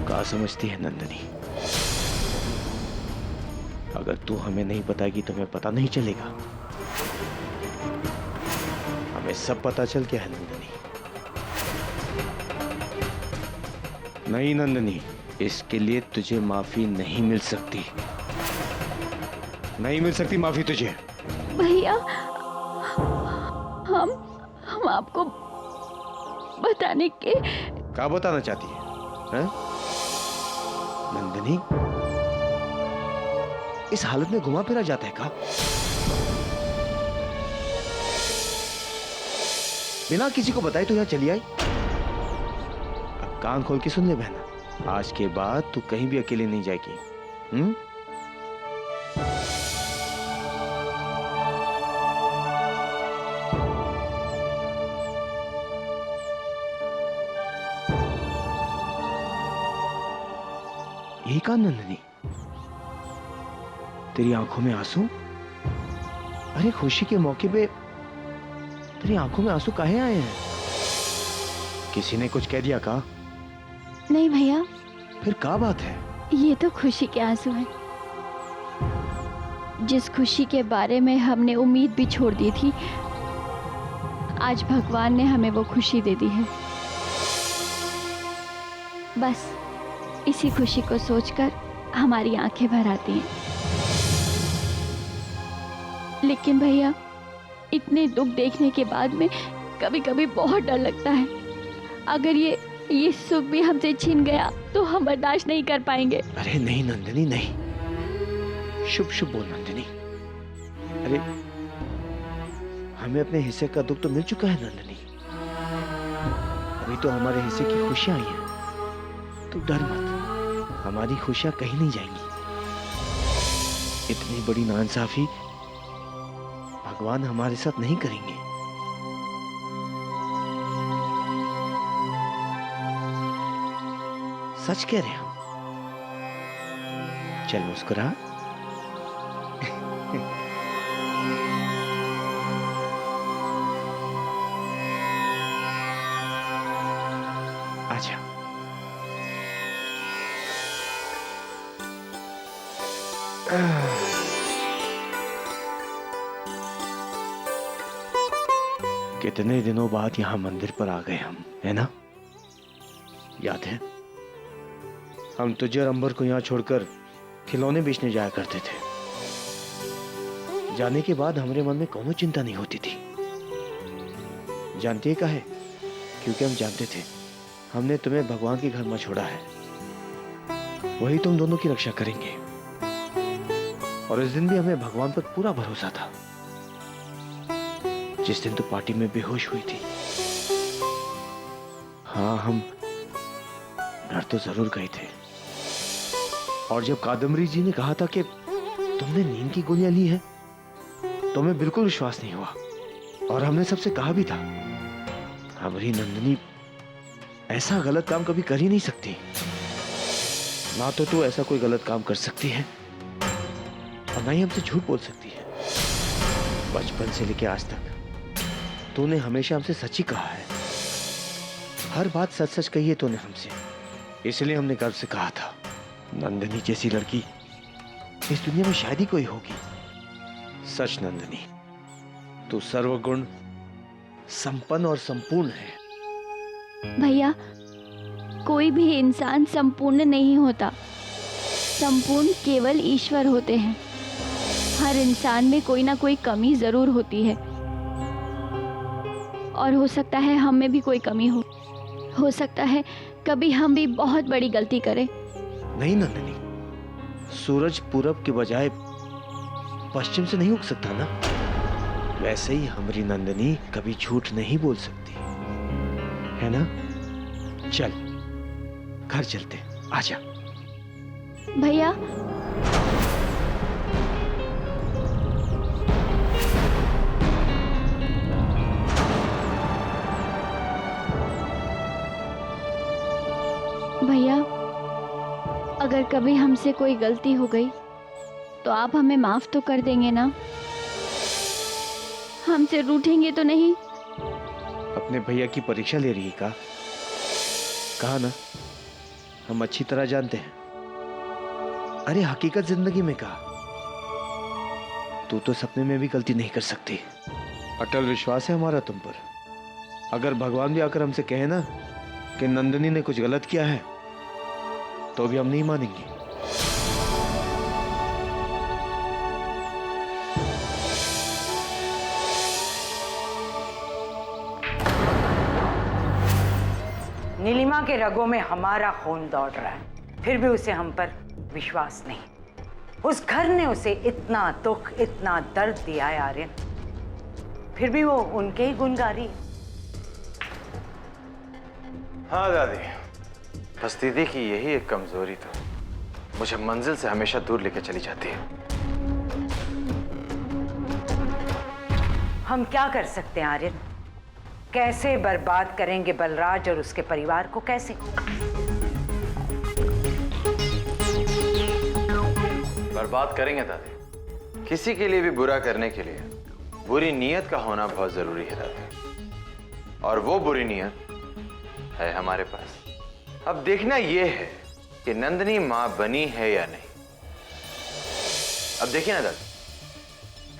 क्या समझती है नंदनी? अगर तू हमें नहीं बताएगी तो हमें पता नहीं चलेगा। हमें सब पता चल गया है नंदनी। नहीं नंदनी, इसके लिए तुझे माफी नहीं मिल सकती। नहीं मिल सकती माफी तुझे। भैया, हम आपको बताने के। क्या बताना चाहती है? नंदनी, इस हालत में घुमा फिरा जाता है क्या? बिना किसी को बताए तो यहां चली आई। अब कान खोल के सुन ले बहना, आज के बाद तू कहीं भी अकेले नहीं जाएगी। यही कहा नंदनी? तेरी आंखों में आंसू? अरे खुशी के मौके पे तेरी आंखों में आंसू काहे आए हैं? किसी ने कुछ कह दिया का? नहीं भैया, फिर क्या बात है? ये तो खुशी के आंसू हैं। जिस खुशी के बारे में हमने उम्मीद भी छोड़ दी थी, आज भगवान ने हमें वो खुशी दे दी है। बस इसी खुशी को सोचकर हमारी आंखें भर आती हैं। लेकिन भैया, इतने दुख देखने के बाद में कभी कभी बहुत डर लगता है। अगर ये सुख भी हमसे छीन गया तो हम बर्दाश्त नहीं कर पाएंगे। अरे नहीं नंदनी, नहीं। शुभ शुभ बोल नंदनी। अरे हमें अपने हिस्से का दुख तो मिल चुका है नंदनी। अभी तो हमारे हिस्से की खुशियां आई हैं। तू डर मत, हमारी खुशियां कहीं नहीं जाएंगी। इतनी बड़ी नाइंसाफी भगवान हमारे साथ नहीं करेंगे। सच कह रहे हम। चल मुस्कुरा। आजा। कितने दिनों बाद यहां मंदिर पर आ गए हम, है ना? याद है हम तुझे और अंबर को यहां छोड़कर खिलौने बेचने जाया करते थे। जाने के बाद हमारे मन में कोनो चिंता नहीं होती थी। जानती है काहे? क्योंकि हम जानते थे हमने तुम्हें भगवान के घर में छोड़ा है, वही तुम दोनों की रक्षा करेंगे। और इस दिन भी हमें भगवान पर पूरा भरोसा था। जिस दिन तो पार्टी में बेहोश हुई थी, हाँ हम डर तो जरूर गए थे। और जब कादम्बरी जी ने कहा था कि तुमने नींद की गोलियां ली है, तो हमें बिल्कुल विश्वास नहीं हुआ। और हमने सबसे कहा भी था हमारी नंदनी ऐसा गलत काम कभी कर ही नहीं सकती। ना तो तू ऐसा कोई गलत काम कर सकती है और ना ही हमसे झूठ बोल सकती है। बचपन से लेके आज तक तूने हमेशा हमसे सच ही कहा है। हर बात सच सच कही है तूने हमसे, इसलिए हमने गर्व से कहा था नंदनी जैसी लड़की इस दुनिया में शायद ही कोई होगी। सच नंदनी, तू सर्वगुण संपन्न और संपूर्ण है। भैया, कोई भी इंसान संपूर्ण नहीं होता। संपूर्ण केवल ईश्वर होते हैं। हर इंसान में कोई ना कोई कमी जरूर होती है, और हो सकता है हम में भी कोई कमी हो सकता है कभी हम भी बहुत बड़ी गलती करें। नहीं नंदनी, सूरज पूरब के बजाय पश्चिम से नहीं उग सकता ना। वैसे ही हमारी नंदनी कभी झूठ नहीं बोल सकती, है ना? चल घर चलते, आजा। भैया, भैया, अगर कभी हमसे कोई गलती हो गई तो आप हमें माफ तो कर देंगे ना? हमसे रूठेंगे तो नहीं? अपने भैया की परीक्षा ले रही है का? कहा ना हम अच्छी तरह जानते हैं। अरे हकीकत जिंदगी में कहा, तू तो सपने में भी गलती नहीं कर सकती। अटल विश्वास है हमारा तुम पर। अगर भगवान भी आकर हमसे कहे ना कि नंदिनी ने कुछ गलत किया है, तो भी हम नहीं मानेंगे। नीलिमा के रगों में हमारा खून दौड़ रहा है, फिर भी उसे हम पर विश्वास नहीं। उस घर ने उसे इतना दुख, इतना दर्द दिया है आर्यन, फिर भी वो उनके ही गुण गा रही है। हाँ दादी, बस दीदी की यही एक कमजोरी तो मुझे मंजिल से हमेशा दूर लेके चली जाती है। हम क्या कर सकते हैं आर्यन? कैसे बर्बाद करेंगे बलराज और उसके परिवार को? कैसे? बर्बाद करेंगे दादी। किसी के लिए भी बुरा करने के लिए बुरी नीयत का होना बहुत जरूरी है दादी, और वो बुरी नीयत है हमारे पास। अब देखना यह है कि नंदिनी मां बनी है या नहीं। अब देखिए ना दादी,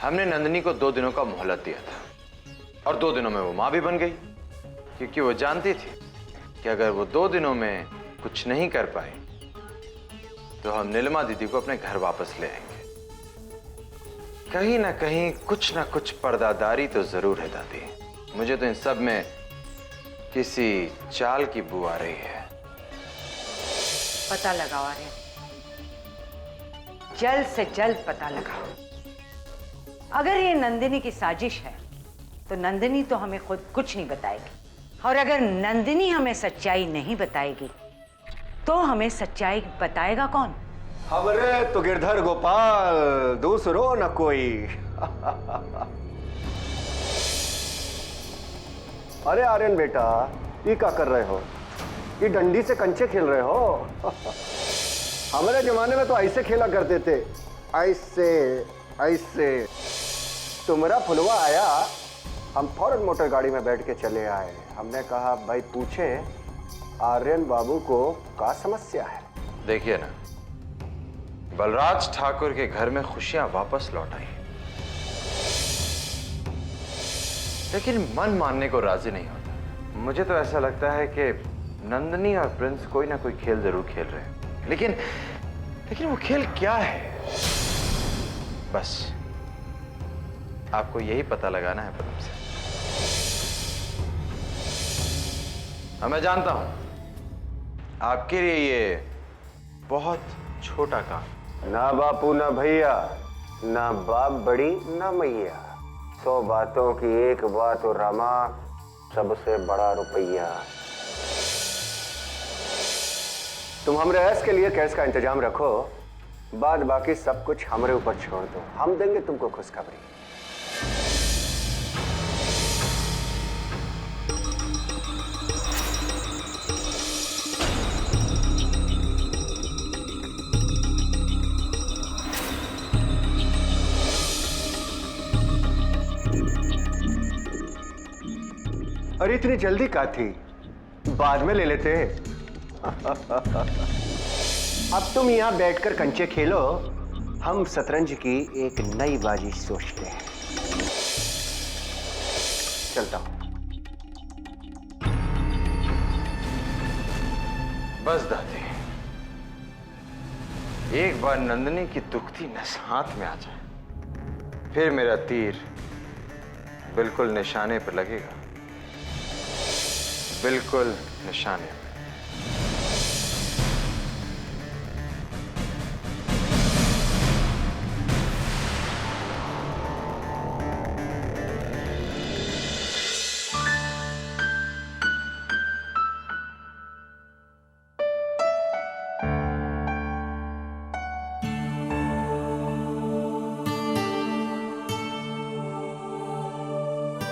हमने नंदिनी को 2 दिनों का मोहलत दिया था, और 2 दिनों में वो मां भी बन गई, क्योंकि वो जानती थी कि अगर वो 2 दिनों में कुछ नहीं कर पाई तो हम नीलिमा दीदी को अपने घर वापस ले आएंगे। कहीं ना कहीं कुछ ना कुछ पर्दादारी तो जरूर है दादी। मुझे तो इन सब में किसी चाल की बू आ रही है। पता लगाओ आर्यन, जल्द से जल्द पता लगाओ। अगर ये नंदिनी की साजिश है तो नंदिनी तो हमें खुद कुछ नहीं बताएगी, और अगर नंदिनी हमें सच्चाई नहीं बताएगी तो हमें सच्चाई बताएगा कौन? हमरे तो गिरधर गोपाल, दूसरो न कोई। अरे आर्यन बेटा, ये क्या कर रहे हो? ये डंडी से कंचे खेल रहे हो? हमारे जमाने में तो ऐसे खेला करते थे, ऐसे ऐसे। तुम्हारा फुलवा आया, हम फौरन मोटर गाड़ी में बैठ के चले आए। हमने कहा भाई पूछे आर्यन बाबू को क्या समस्या है। देखिए ना, बलराज ठाकुर के घर में खुशियां वापस लौट आई, लेकिन मन मानने को राजी नहीं होता। मुझे तो ऐसा लगता है कि नंदिनी और प्रिंस कोई ना कोई खेल जरूर खेल रहे हैं, लेकिन वो खेल क्या है? बस आपको यही पता लगाना है पदम से। मैं जानता हूं आपके लिए ये बहुत छोटा काम। ना बापू ना भैया, ना बाप बड़ी ना मैया, 100 बातों की एक बात और रामा, सबसे बड़ा रुपया। तुम हमरे ऐश के लिए कैश का इंतजाम रखो, बाद बाकी सब कुछ हमरे ऊपर छोड़ दो, हम देंगे तुमको खुशखबरी। अरे इतनी जल्दी क्या थी? बाद में ले लेते। अब तुम यहां बैठकर कंचे खेलो, हम शतरंज की एक नई बाजी सोचते हैं। चलता हूं। बस दादी, एक बार नंदिनी की दुखती नस हाथ में आ जाए, फिर मेरा तीर बिल्कुल निशाने पर लगेगा, बिल्कुल निशाने पे।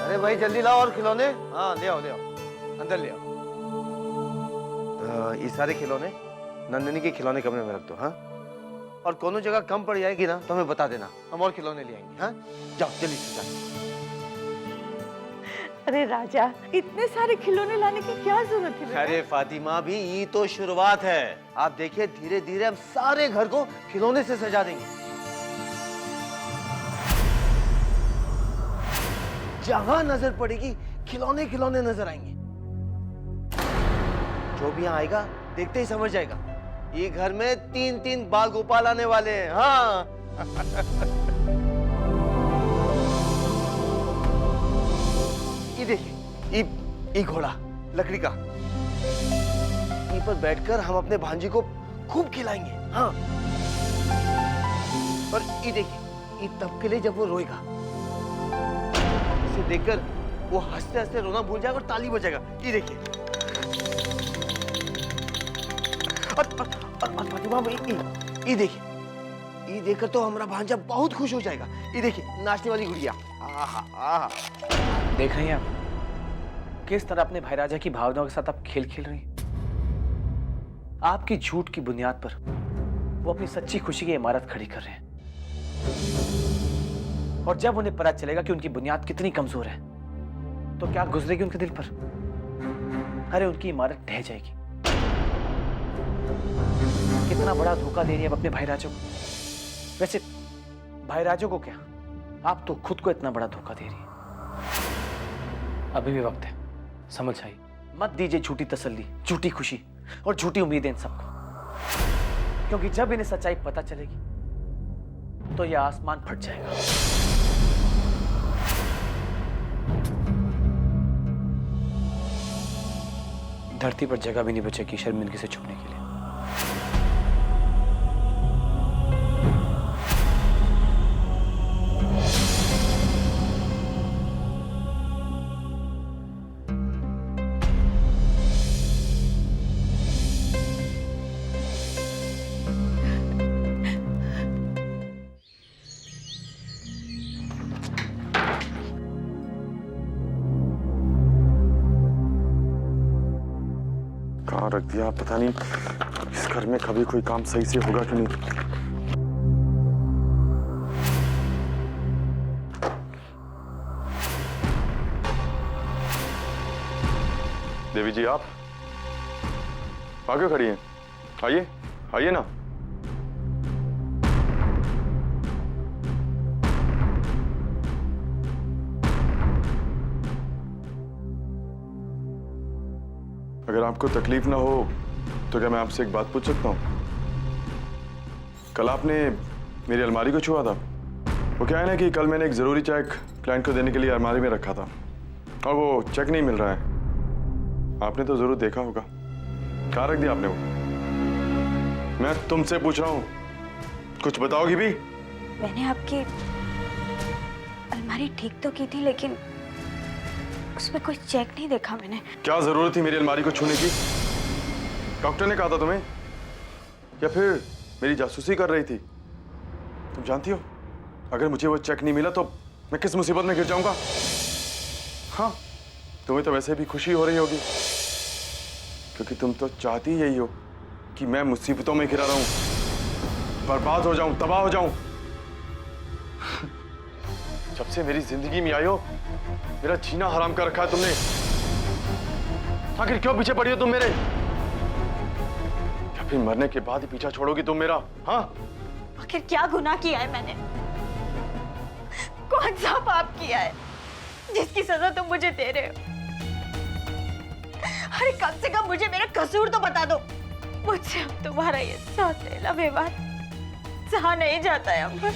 अरे भाई जल्दी लाओ और खिलौने। हाँ ले आओ अंदर ले आओ। ये सारे खिलौने नंदिनी के खिलौने कमरे में रख दो। हाँ, और कोनो जगह कम पड़ जाएगी ना तो हमें बता देना, हम और खिलौने ले आएंगे। हाँ जाओ जल्दी से जाओ। अरे राजा, इतने सारे खिलौने लाने की क्या जरूरत है बेटा? अरे फातिमा भी ये तो शुरुआत है। आप देखिए धीरे धीरे हम सारे घर को खिलौने से सजा देंगे। जहां नजर पड़ेगी खिलौने खिलौने नजर आएंगे। जो भी यहाँ आएगा देखते ही समझ जाएगा ये घर में 3-3 बाल गोपाल आने वाले हैं। हाँ ये देखिए ये घोड़ा लकड़ी का, इन पर बैठकर हम अपने भांजी को खूब खिलाएंगे। हाँ और ये देखिए ये तब के लिए जब वो रोएगा, इसे देखकर वो हंसते हंसते रोना भूल जाएगा और ताली बजाएगा। ये देखिए और फातिमा ये देखिए, ये देखकर तो हमारा भांजा बहुत खुश हो जाएगा। ये देखिए नाचने वाली गुड़िया। आहा आहा। देख रही हैं आप किस तरह अपने भाई राजा की भावनाओं के साथ आप खेल खेल रही हैं। आपकी झूठ की बुनियाद पर वो अपनी सच्ची खुशी की इमारत खड़ी कर रहे हैं, और जब उन्हें पता चलेगा कि उनकी बुनियाद कितनी कमजोर है तो क्या गुजरेगी उनके दिल पर? अरे उनकी इमारत ढह जाएगी। कितना बड़ा धोखा दे रही है अब अपने भाई राजा को। वैसे भाई राजा को क्या, आप तो खुद को इतना बड़ा धोखा दे रही है। अभी भी वक्त है, समझ आई। मत दीजिए झूठी तसल्ली, झूठी खुशी और झूठी उम्मीदें इन सबको, क्योंकि जब इन्हें सच्चाई पता चलेगी तो यह आसमान फट जाएगा। धरती पर जगह भी नहीं बचेगी शर्मिंदगी से छुपने के लिए। कहाँ रख दिया पता नहीं। इस घर में कभी कोई काम सही से होगा कि नहीं। देवी जी आप आगे खड़ी हैं, आइए आइए ना। अगर आपको तकलीफ ना हो तो क्या मैं आपसे एक बात पूछ सकता हूँ? कल आपने मेरी अलमारी को छुआ था। वो क्या है ना कि कल मैंने एक जरूरी चेक क्लाइंट को देने के लिए अलमारी में रखा था और वो चेक नहीं मिल रहा है। आपने तो जरूर देखा होगा। कहाँ रख दिया आपने वो? मैं तुमसे पूछ रहा हूँ, कुछ बताओगी भी? मैंने आपकी अलमारी ठीक तो की थी, लेकिन उसमें कोई चेक नहीं देखा मैंने। क्या जरूरत थी मेरी अलमारी को छूने की? डॉक्टर ने कहा था तुम्हें, या फिर मेरी जासूसी कर रही थी? तुम जानती हो अगर मुझे वो चेक नहीं मिला तो मैं किस मुसीबत में गिर जाऊंगा। हाँ तुम्हें तो वैसे भी खुशी हो रही होगी, क्योंकि तुम तो चाहती यही हो कि मैं मुसीबतों में घिरा रहूं, बर्बाद हो जाऊं, तबाह हो जाऊं। जब से मेरी जिंदगी में आई हो मेरा जीना हराम कर रखा है तुमने। आखिर क्यों पीछे पड़ी हो तुम मेरे? या फिर मरने के बाद ही पीछा छोड़ोगी तुम मेरा? हाँ आखिर क्या गुनाह किया है मैंने? कौन सा पाप किया है जिसकी सजा तुम मुझे दे रहे हो? अरे कम से कम मुझे मेरा कसूर तो बता दो। मुझसे अब तुम्हारा ये सौतेला व्यवहार सहा नहीं जाता है अंबर।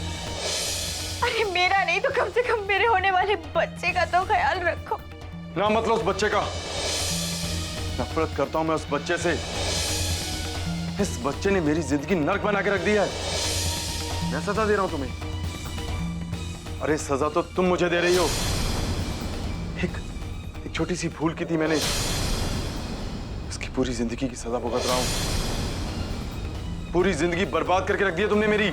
अरे मेरा नहीं तो कम से कम मेरे होने वाले बच्चे का तो ख्याल रखो। ना मतलब उस बच्चे का। नफरत करता हूं मैं उस बच्चे से। इस बच्चे ने मेरी जिंदगी नर्क बना के रख दी है। मैं सजा दे रहा हूं तुम्हें। अरे सजा तो तुम मुझे दे रही हो। एक छोटी सी भूल की थी मैंने, इसकी पूरी जिंदगी की सजा भुगत रहा हूं। पूरी जिंदगी बर्बाद करके रख दी है तुमने मेरी।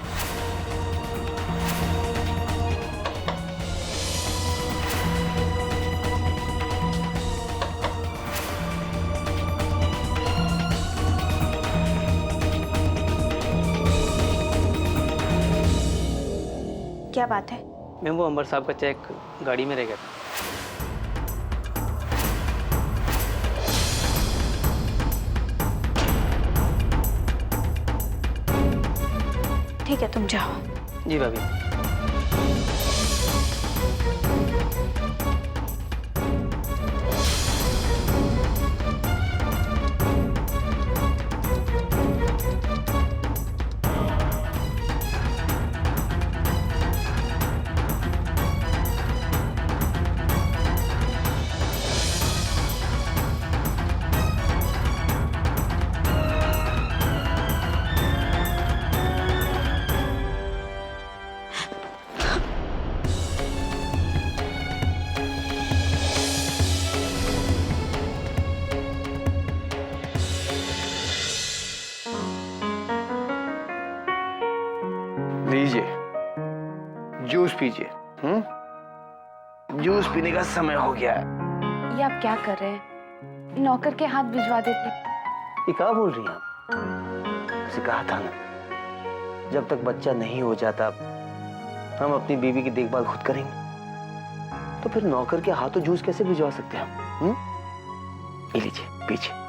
क्या बात है? मैम वो अंबर साहब का चेक गाड़ी में रह गया था। ठीक है, तुम जाओ। जी भाभी। लीजिए, जूस पीजिए। जूस पीने का समय हो गया है। ये आप क्या कर रहे हैं? नौकर के हाथ भिजवा देते। ये क्या बोल रही हैं आप? उसे कहा था ना, जब तक बच्चा नहीं हो जाता हम अपनी बीवी की देखभाल खुद करेंगे। तो फिर नौकर के हाथों जूस कैसे भिजवा सकते हैं हम? ये लीजिए, पीजिए।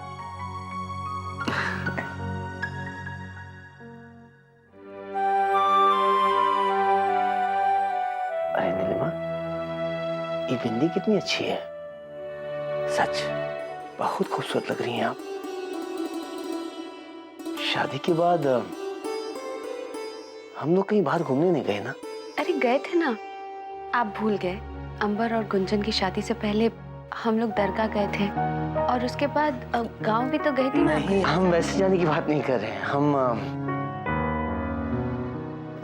अरे नीलिमा, ये बिंदी कितनी अच्छी है। सच बहुत खूबसूरत लग रही हैं आप। शादी के बाद हम लोग कहीं बाहर घूमने नहीं गए ना? अरे गए थे ना, आप भूल गए। अंबर और गुंजन की शादी से पहले हम लोग दरगाह गए थे और उसके बाद गांव भी तो गए थे ना। नहीं, हम वैसे जाने की बात नहीं कर रहे हैं। हम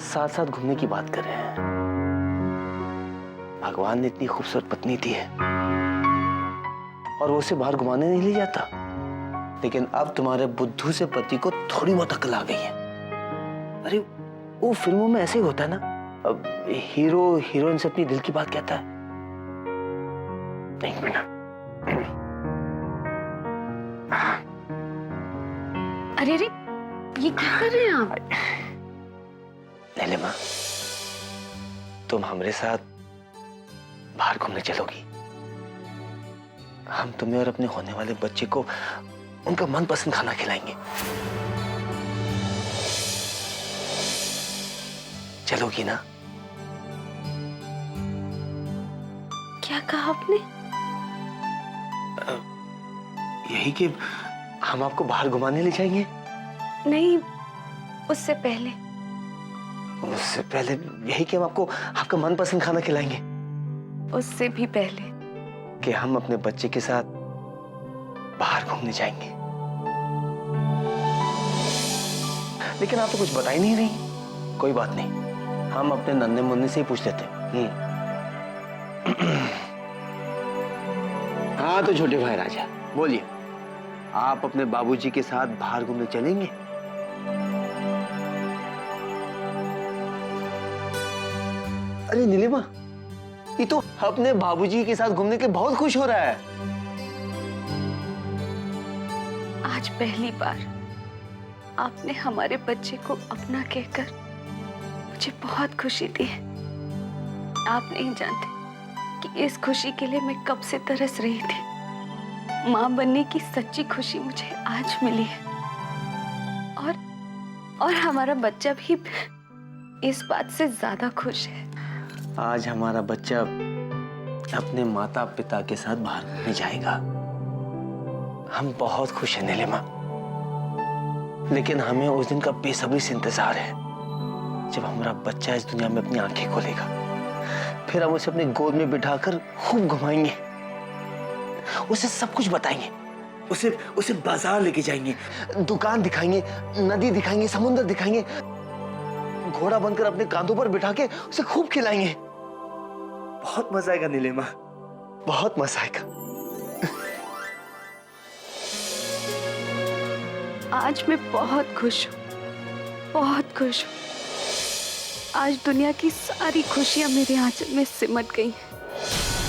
साथ साथ घूमने की बात कर रहे हैं। भगवान ने इतनी खूबसूरत पत्नी दी है और वो उसे बाहर घुमाने नहीं ले जाता। लेकिन अब तुम्हारे बुद्धू से पति को थोड़ी बहुत अकल आ गई है। अरे वो फिल्मों में ऐसे ही होता है ना, अब हीरो हीरोइन से अपनी दिल की बात कहता है। एक मिनट। अरे अरे, ये क्या कर रहे हैं आप? नीलिमा, तुम हमारे साथ बाहर घूमने चलोगी? हम तुम्हें और अपने होने वाले बच्चे को उनका मनपसंद खाना खिलाएंगे। चलोगी ना? क्या कहा आपने? यही कि हम आपको बाहर घुमाने ले जाएंगे। नहीं, उससे पहले यही कि हम आपको आपका मनपसंद खाना खिलाएंगे। उससे भी पहले कि हम अपने बच्चे के साथ बाहर घूमने जाएंगे। लेकिन आप तो कुछ बता ही नहीं रही। कोई बात नहीं, हम अपने नन्हे मुन्ने से ही पूछ लेते हैं। हाँ तो छोटे भाई राजा, बोलिए, आप अपने बाबूजी के साथ बाहर घूमने चलेंगे? अरे नीलिमा, ये तो अपने बाबूजी के साथ घूमने के बहुत खुश हो रहा है। आज पहली बार आपने हमारे बच्चे को अपना कहकर मुझे बहुत खुशी दी है। आप नहीं जानते कि इस खुशी के लिए मैं कब से तरस रही थी। माँ बनने की सच्ची खुशी मुझे आज मिली है और हमारा बच्चा भी इस बात से ज्यादा खुश है। आज हमारा बच्चा अपने माता पिता के साथ बाहर घूमने जाएगा। हम बहुत खुश हैं नीलिमा, लेकिन हमें उस दिन का बेसब्री से इंतजार है जब हमारा बच्चा इस दुनिया में अपनी आंखें खोलेगा। फिर हम उसे अपने गोद में बिठाकर खूब घुमाएंगे, उसे सब कुछ बताएंगे, उसे बाजार लेके जाएंगे, दुकान दिखाएंगे, नदी दिखाएंगे, समुद्र दिखाएंगे, घोड़ा बनकर अपने कांधों पर बिठा के उसे खूब खिलाएंगे। बहुत मजा आएगा नीलिमा, बहुत मजा आएगा। आज मैं बहुत खुश हूँ, बहुत खुश हूँ। आज दुनिया की सारी खुशियां मेरे आंचल में सिमट गई हैं।